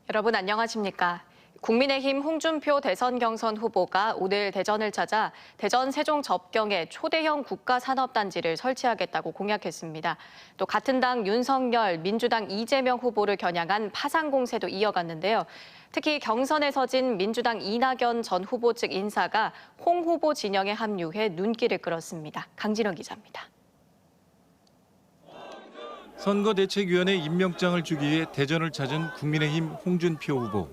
여러분 안녕하십니까? 국민의힘 홍준표 대선 경선 후보가 오늘 대전을 찾아 대전 세종 접경에 초대형 국가산업단지를 설치하겠다고 공약했습니다. 또 같은 당 윤석열, 민주당 이재명 후보를 겨냥한 파상 공세도 이어갔는데요. 특히 경선에서 진 민주당 이낙연 전 후보 측 인사가 홍 후보 진영에 합류해 눈길을 끌었습니다. 강진원 기자입니다. 선거대책위원회 임명장을 주기 위해 대전을 찾은 국민의힘 홍준표 후보.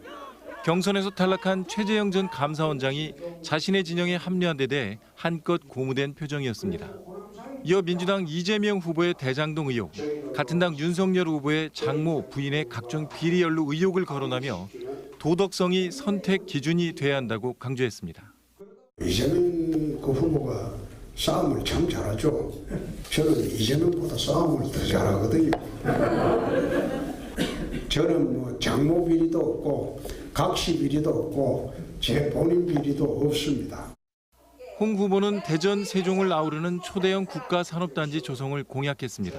경선에서 탈락한 최재형 전 감사원장이 자신의 진영에 합류한 데 대해 한껏 고무된 표정이었습니다. 이어 민주당 이재명 후보의 대장동 의혹, 같은 당 윤석열 후보의 장모 부인의 각종 비리 연루 의혹을 거론하며 도덕성이 선택 기준이 돼야 한다고 강조했습니다. 이재명 그 후보가 싸움을 참 잘하죠. 저는 이재명보다 싸움을 더 잘하거든요. 저는 뭐 장모 비리도 없고 각시 비리도 없고 제 본인 비리도 없습니다. 홍 후보는 대전 세종을 아우르는 초대형 국가산업단지 조성을 공약했습니다.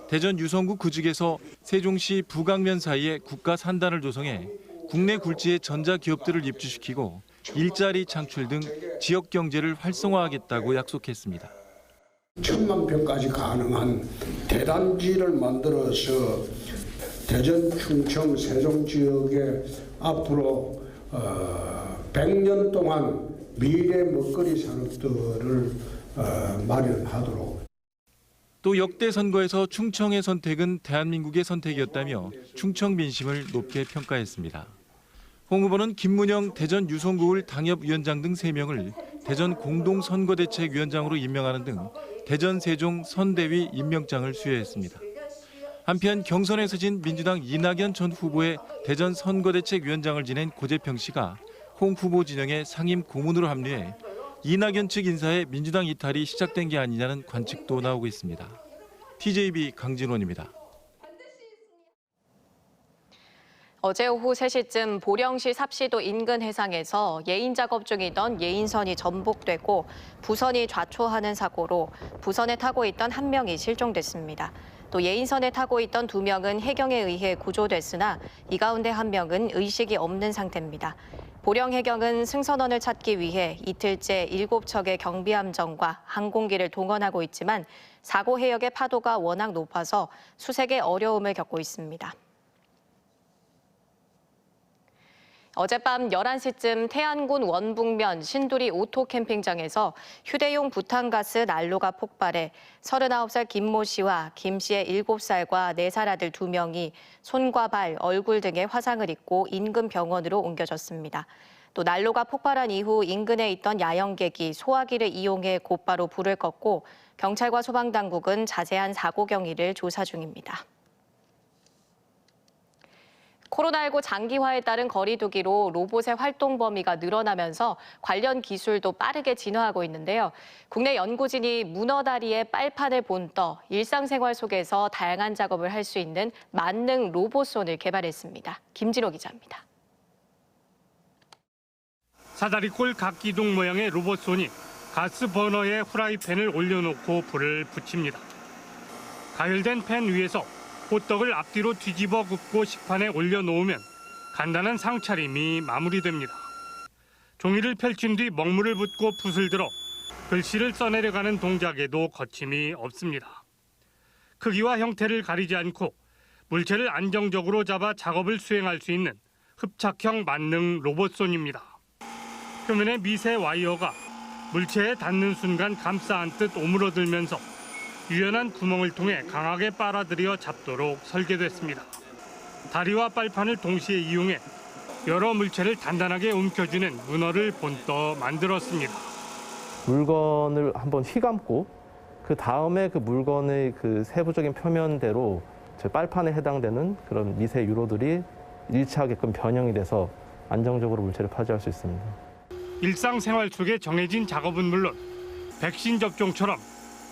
대전 유성구 구직에서 세종시 부강면 사이에 국가산단을 조성해 국내 굴지의 전자기업들을 입주시키고 일자리 창출 등 지역 경제를 활성화하겠다고 약속했습니다. 1000만 평까지 가능한 대단지를 만들어서 대전, 충청, 세종 지역에 앞으로 100년 동안 미래 먹거리 산업들을 마련하도록. 또 역대 선거에서 충청의 선택은 대한민국의 선택이었다며 충청 민심을 높게 평가했습니다. 홍 후보는 김문영 대전 유성구을 당협위원장 등 3명을 대전 공동선거대책위원장으로 임명하는 등 대전 세종 선대위 임명장을 수여했습니다. 한편 경선에서 진 민주당 이낙연 전 후보의 대전 선거대책위원장을 지낸 고재평 씨가 홍 후보 진영의 상임 고문으로 합류해 이낙연 측 인사의 민주당 이탈이 시작된 게 아니냐는 관측도 나오고 있습니다. TJB 강진원입니다. 어제 오후 3시쯤 보령시 삽시도 인근 해상에서 예인 작업 중이던 예인선이 전복되고 부선이 좌초하는 사고로 부선에 타고 있던 1명이 실종됐습니다. 또 예인선에 타고 있던 2명은 해경에 의해 구조됐으나 이 가운데 1명은 의식이 없는 상태입니다. 보령해경은 승선원을 찾기 위해 이틀째 7척의 경비함정과 항공기를 동원하고 있지만 사고 해역의 파도가 워낙 높아서 수색에 어려움을 겪고 있습니다. 어젯밤 11시쯤 태안군 원북면 신두리 오토캠핑장에서 휴대용 부탄가스 난로가 폭발해 39살 김모 씨와 김 씨의 7살과 4살 아들 2명이 손과 발, 얼굴 등에 화상을 입고 인근 병원으로 옮겨졌습니다. 또 난로가 폭발한 이후 인근에 있던 야영객이 소화기를 이용해 곧바로 불을 껐고 경찰과 소방당국은 자세한 사고 경위를 조사 중입니다. 코로나19 장기화에 따른 거리두기로 로봇의 활동 범위가 늘어나면서 관련 기술도 빠르게 진화하고 있는데요. 국내 연구진이 문어다리에 빨판을 본떠 일상생활 속에서 다양한 작업을 할 수 있는 만능 로봇손을 개발했습니다. 김진호 기자입니다. 사다리꼴 각기둥 모양의 로봇손이 가스 버너에 후라이팬을 올려놓고 불을 붙입니다. 가열된 팬 위에서 호떡을 앞뒤로 뒤집어 굽고 식판에 올려놓으면 간단한 상차림이 마무리됩니다. 종이를 펼친 뒤 먹물을 붓고 붓을 들어 글씨를 써내려가는 동작에도 거침이 없습니다. 크기와 형태를 가리지 않고 물체를 안정적으로 잡아 작업을 수행할 수 있는 흡착형 만능 로봇손입니다. 표면에 미세 와이어가 물체에 닿는 순간 감싸 안듯 오므러들면서 유연한 구멍을 통해 강하게 빨아들여 잡도록 설계됐습니다. 다리와 빨판을 동시에 이용해 여러 물체를 단단하게 움켜쥐는 문어를 본떠 만들었습니다. 물건을 한번 휘감고 그 다음에 그 물건의 그 세부적인 표면대로 저 빨판에 해당되는 그런 미세 유로들이 일치하게끔 변형이 돼서 안정적으로 물체를 파지할 수 있습니다. 일상생활 속에 정해진 작업은 물론 백신 접종처럼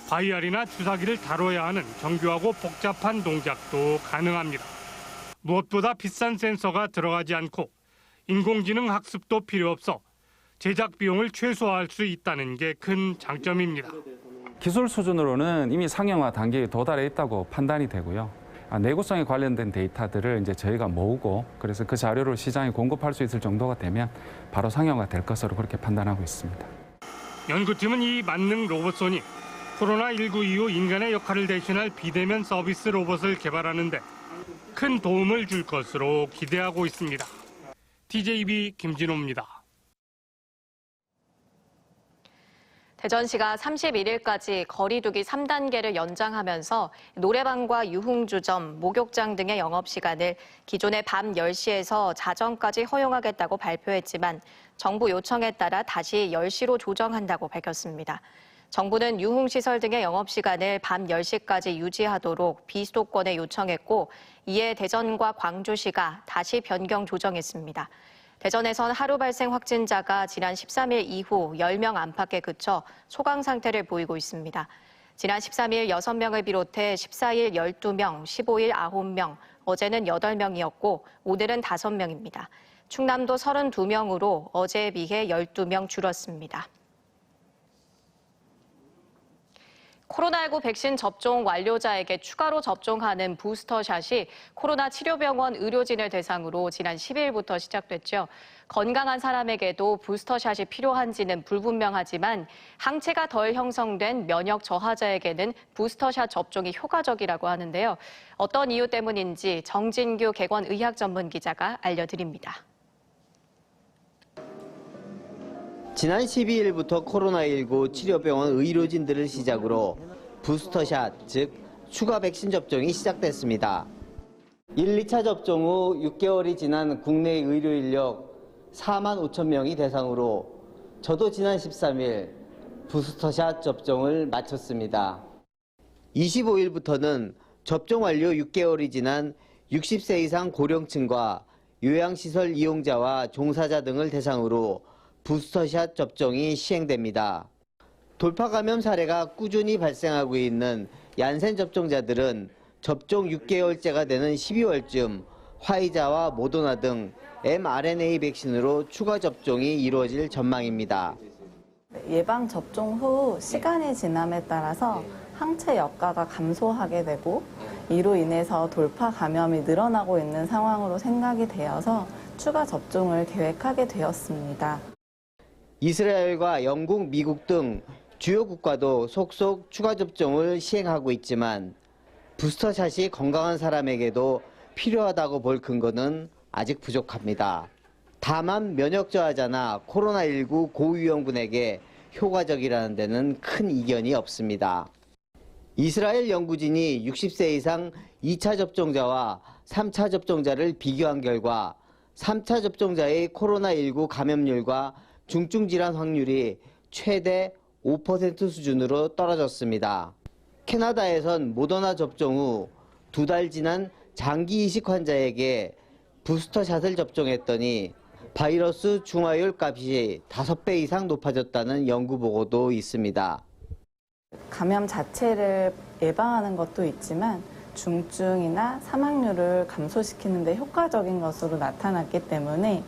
바이알이나 주사기를 다뤄야 하는 정교하고 복잡한 동작도 가능합니다. 무엇보다 비싼 센서가 들어가지 않고 인공지능 학습도 필요 없어 제작 비용을 최소화할 수 있다는 게 큰 장점입니다. 기술 수준으로는 이미 상용화 단계에 도달해 있다고 판단이 되고요. 내구성에 관련된 데이터들을 이제 저희가 모으고 그래서 그 자료를 시장에 공급할 수 있을 정도가 되면 바로 상용화 될 것으로 그렇게 판단하고 있습니다. 연구팀은 이 만능 로봇손이 코로나19 이후 인간의 역할을 대신할 비대면 서비스 로봇을 개발하는데 큰 도움을 줄 것으로 기대하고 있습니다. TJB 김진호입니다. 대전시가 31일까지 거리두기 3단계를 연장하면서 노래방과 유흥주점, 목욕장 등의 영업시간을 기존의 밤 10시에서 자정까지 허용하겠다고 발표했지만 정부 요청에 따라 다시 10시로 조정한다고 밝혔습니다. 정부는 유흥시설 등의 영업시간을 밤 10시까지 유지하도록 비수도권에 요청했고 이에 대전과 광주시가 다시 변경 조정했습니다. 대전에선 하루 발생 확진자가 지난 13일 이후 10명 안팎에 그쳐 소강 상태를 보이고 있습니다. 지난 13일 6명을 비롯해 14일 12명, 15일 9명, 어제는 8명이었고 오늘은 5명입니다. 충남도 32명으로 어제에 비해 12명 줄었습니다. 코로나19 백신 접종 완료자에게 추가로 접종하는 부스터샷이 코로나 치료병원 의료진을 대상으로 지난 10일부터 시작됐죠. 건강한 사람에게도 부스터샷이 필요한지는 불분명하지만 항체가 덜 형성된 면역 저하자에게는 부스터샷 접종이 효과적이라고 하는데요. 어떤 이유 때문인지 정진규 객원의학 전문 기자가 알려드립니다. 지난 12일부터 코로나19 치료병원 의료진들을 시작으로 부스터샷, 즉 추가 백신 접종이 시작됐습니다. 1, 2차 접종 후 6개월이 지난 국내 의료 인력 4만 5천 명이 대상으로 저도 지난 13일 부스터샷 접종을 마쳤습니다. 25일부터는 접종 완료 6개월이 지난 60세 이상 고령층과 요양시설 이용자와 종사자 등을 대상으로 부스터샷 접종이 시행됩니다. 돌파 감염 사례가 꾸준히 발생하고 있는 얀센 접종자들은 접종 6개월째가 되는 12월쯤 화이자와 모더나 등 mRNA 백신으로 추가 접종이 이루어질 전망입니다. 예방 접종 후 시간이 지남에 따라서 항체 역가가 감소하게 되고 이로 인해서 돌파 감염이 늘어나고 있는 상황으로 생각이 되어서 추가 접종을 계획하게 되었습니다. 이스라엘과 영국, 미국 등 주요 국가도 속속 추가 접종을 시행하고 있지만 부스터샷이 건강한 사람에게도 필요하다고 볼 근거는 아직 부족합니다. 다만 면역 저하자나 코로나19 고위험군에게 효과적이라는 데는 큰 이견이 없습니다. 이스라엘 연구진이 60세 이상 2차 접종자와 3차 접종자를 비교한 결과 3차 접종자의 코로나19 감염률과 중증 질환 확률이 최대 5% 수준으로 떨어졌습니다. 캐나다에선 모더나 접종 후 2달 지난 장기 이식 환자에게 부스터샷을 접종했더니 바이러스 중화율 값이 5배 이상 높아졌다는 연구 보고도 있습니다. 감염 자체를 예방하는 것도 있지만 중증이나 사망률을 감소시키는 데 효과적인 것으로 나타났기 때문에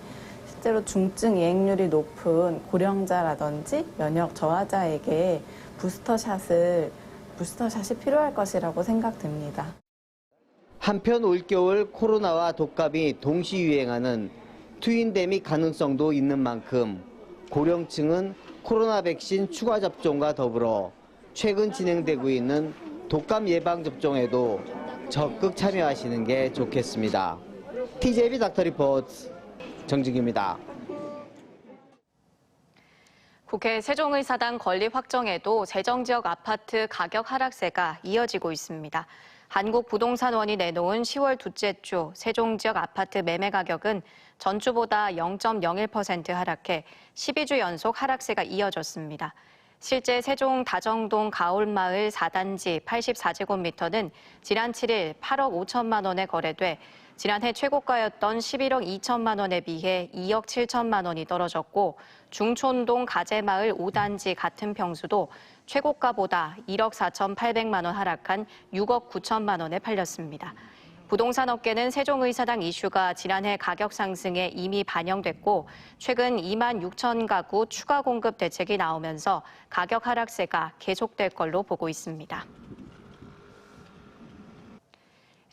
실제로 중증 이행률이 높은 고령자라든지 면역 저하자에게 부스터샷이 필요할 것이라고 생각됩니다. 한편 올겨울 코로나와 독감이 동시 유행하는 트윈데믹 가능성도 있는 만큼 고령층은 코로나 백신 추가 접종과 더불어 최근 진행되고 있는 독감 예방 접종에도 적극 참여하시는 게 좋겠습니다. TJB 닥터 리포트 정진규입니다. 국회 세종의사당 건립 확정에도 재정지역 아파트 가격 하락세가 이어지고 있습니다. 한국부동산원이 내놓은 10월 둘째 주 세종지역 아파트 매매 가격은 전주보다 0.01% 하락해 12주 연속 하락세가 이어졌습니다. 실제 세종 다정동 가올마을 4단지 84제곱미터는 지난 7일 8억 5천만 원에 거래돼 지난해 최고가였던 11억 2천만 원에 비해 2억 7천만 원이 떨어졌고 중촌동 가재마을 5단지 같은 평수도 최고가보다 1억 4,800만 원 하락한 6억 9천만 원에 팔렸습니다. 부동산 업계는 세종의사당 이슈가 지난해 가격 상승에 이미 반영됐고 최근 2만 6천 가구 추가 공급 대책이 나오면서 가격 하락세가 계속될 걸로 보고 있습니다.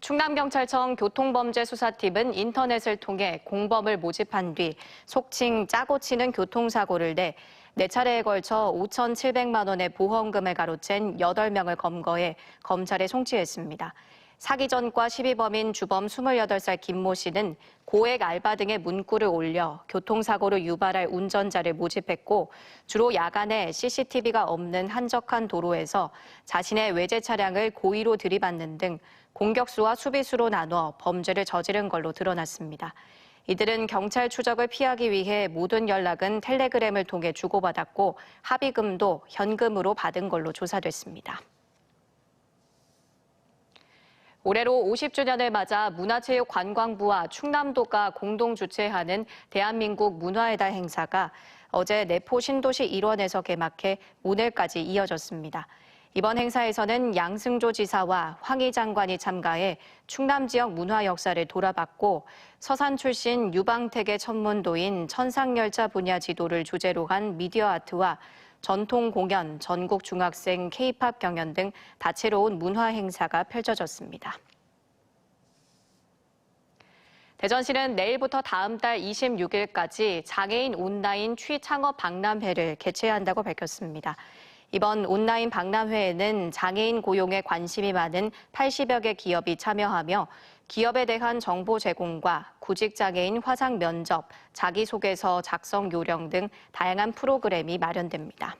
충남경찰청 교통범죄수사팀은 인터넷을 통해 공범을 모집한 뒤 속칭 짜고 치는 교통사고를 내 4차례에 걸쳐 5,700만 원의 보험금을 가로챈 8명을 검거해 검찰에 송치했습니다. 사기 전과 시비범인 주범 28살 김모 씨는 고액 알바 등의 문구를 올려 교통사고를 유발할 운전자를 모집했고 주로 야간에 CCTV가 없는 한적한 도로에서 자신의 외제 차량을 고의로 들이받는 등 공격수와 수비수로 나눠 범죄를 저지른 걸로 드러났습니다. 이들은 경찰 추적을 피하기 위해 모든 연락은 텔레그램을 통해 주고받았고 합의금도 현금으로 받은 걸로 조사됐습니다. 올해로 50주년을 맞아 문화체육관광부와 충남도가 공동 주최하는 대한민국 문화의 달 행사가 어제 내포 신도시 일원에서 개막해 오늘까지 이어졌습니다. 이번 행사에서는 양승조 지사와 황희 장관이 참가해 충남 지역 문화 역사를 돌아봤고 서산 출신 유방택의 천문도인 천상열차 분야 지도를 주제로 한 미디어 아트와 전통 공연, 전국 중학생 K-팝 경연 등 다채로운 문화 행사가 펼쳐졌습니다. 대전시는 내일부터 다음 달 26일까지 장애인 온라인 취창업 박람회를 개최한다고 밝혔습니다. 이번 온라인 박람회에는 장애인 고용에 관심이 많은 80여 개 기업이 참여하며 기업에 대한 정보 제공과 구직장애인 화상 면접, 자기소개서 작성 요령 등 다양한 프로그램이 마련됩니다.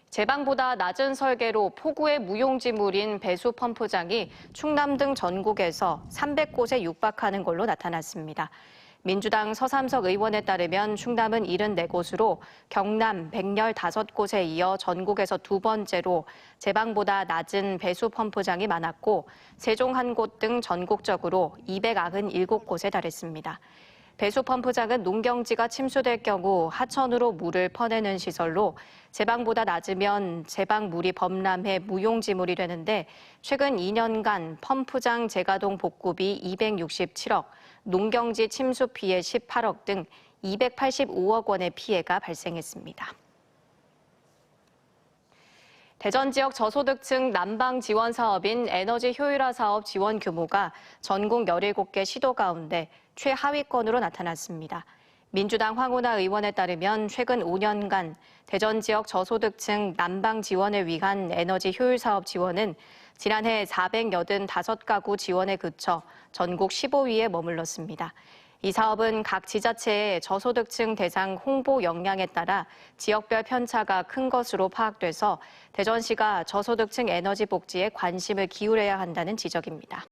제방보다 낮은 설계로 폭우의 무용지물인 배수 펌프장이 충남 등 전국에서 300곳에 육박하는 걸로 나타났습니다. 민주당 서삼석 의원에 따르면 충남은 74곳으로 경남 115곳에 이어 전국에서 두 번째로 제방보다 낮은 배수 펌프장이 많았고 세종 1곳 등 전국적으로 297곳에 달했습니다. 배수 펌프장은 농경지가 침수될 경우 하천으로 물을 퍼내는 시설로 제방보다 낮으면 제방물이 범람해 무용지물이 되는데 최근 2년간 펌프장 재가동 복구비 267억, 농경지 침수 피해 18억 등 285억 원의 피해가 발생했습니다. 대전 지역 저소득층 난방 지원 사업인 에너지 효율화 사업 지원 규모가 전국 17개 시도 가운데 최하위권으로 나타났습니다. 민주당 황운하 의원에 따르면 최근 5년간 대전 지역 저소득층 난방 지원을 위한 에너지 효율 사업 지원은 지난해 485가구 지원에 그쳐 전국 15위에 머물렀습니다. 이 사업은 각 지자체의 저소득층 대상 홍보 역량에 따라 지역별 편차가 큰 것으로 파악돼서 대전시가 저소득층 에너지 복지에 관심을 기울여야 한다는 지적입니다.